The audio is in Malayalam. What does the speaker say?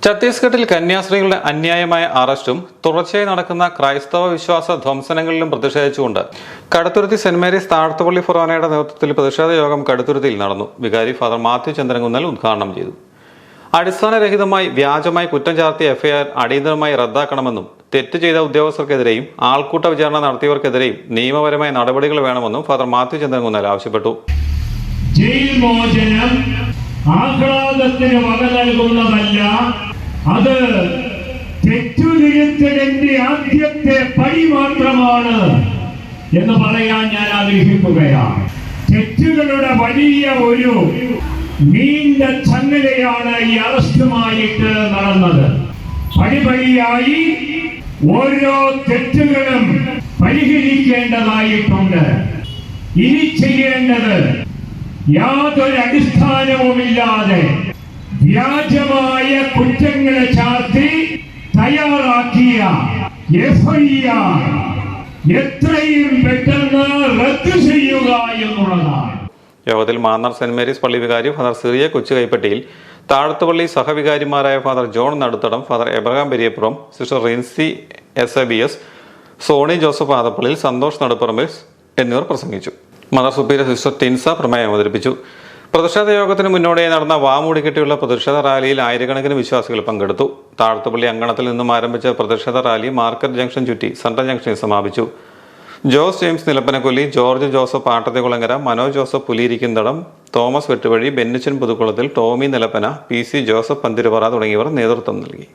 ഛത്തീസ്ഗഡിൽ കന്യാസ്ത്രീകളുടെ അന്യായമായ അറസ്റ്റും തുടർച്ചയായി നടക്കുന്ന ക്രൈസ്തവ വിശ്വാസ ധ്വംസനങ്ങളിലും പ്രതിഷേധിച്ചുകൊണ്ട് കടുത്തുരുത്തി സെന്റ് മേരീസ് താഴത്തുപള്ളി ഫൊറോനയുടെ നേതൃത്വത്തിൽ പ്രതിഷേധ യോഗം കടുത്തുരുത്തിയിൽ നടന്നു. വികാരി ഫാദർ മാത്യു ചന്ദ്രൻകുന്നൽ ഉദ്ഘാടനം ചെയ്തു. അടിസ്ഥാനരഹിതമായി വ്യാജമായി കുറ്റം ചാർത്തിയ എഫ്ഐആർ അടിയന്തരമായി റദ്ദാക്കണമെന്നും തെറ്റ് ചെയ്ത ഉദ്യോഗസ്ഥർക്കെതിരെയും ആൾക്കൂട്ട വിചാരണ നടത്തിയവർക്കെതിരെയും നിയമപരമായ നടപടികൾ വേണമെന്നും ഫാദർ മാത്യു ചന്ദ്രൻകുന്നൽ ആവശ്യപ്പെട്ടു. ജയിൽ മോചനം ആഹ്ലാദത്തിന് വക നൽകുന്നതല്ല, അത് തെറ്റുതിരുത്തലിന്റെ ആദ്യത്തെ പടി മാത്രമാണ് എന്ന് പറയാൻ ഞാൻ ആഗ്രഹിക്കുകയാണ്. തെറ്റുകളുടെ വലിയ ഒരു നീണ്ട ചങ്ങലയാണ് ഈ അറസ്റ്റുമായിട്ട് നടന്നത്. പടിപടിയായി ഓരോ തെറ്റുകളും പരിഹരിക്കേണ്ടതായിട്ടുണ്ട്. ഇനി ചെയ്യേണ്ടത് യാതൊരു അടിസ്ഥാനവുമില്ലാതെ വ്യാജമായ കുറ്റങ്ങളെ ചാർത്തി തയ്യാറാക്കിയ എഫ്ഐആർ എത്രയും പെട്ടെന്ന് റദ്ദു ചെയ്യുക എന്നുള്ളതാണ്. യോഗത്തിൽ മാന്നാർ സെന്റ് മേരീസ് പള്ളി വികാരി ഫാദർ സിറിയ കൊച്ചുകൈപ്പട്ടിയിൽ, താഴത്തുപള്ളി സഹവികാരിമാരായ father John Naduthadam, father Abraham Periyappuram, sister Rinsy SABS, Sony Joseph ആദപ്പള്ളിയിൽ, സന്തോഷ് നടുപ്പറമ്പിൽ എന്നിവർ പ്രസംഗിച്ചു. മദർ സുപ്പീരിയർ സിസ്റ്റർ ടിൻസ പ്രമേയം അവതരിപ്പിച്ചു. പ്രതിഷേധ യോഗത്തിന് മുന്നോടിയായി നടന്ന വാമൂടിക്കെട്ടിയുള്ള പ്രതിഷേധ റാലിയിൽ ആയിരക്കണക്കിന് വിശ്വാസികൾ പങ്കെടുത്തു. താഴത്തുപള്ളി അങ്കണത്തിൽ നിന്നും ആരംഭിച്ച പ്രതിഷേധ റാലി മാർക്കറ്റ് ജംഗ്ഷൻ ചുറ്റി സെൻട്രൽ ജംഗ്ഷനിൽ സമാപിച്ചു. Jose James Nilappanakolli, George Joseph Pattathikulangara, Manoj Joseph Puliyirikkunthadam, Thomas Vettuvazhi, Bennichan പുതുക്കുളത്തിൽ, Tommy Nilappana, PC Joseph Panthirupara തുടങ്ങിയവർ നേതൃത്വം നൽകി.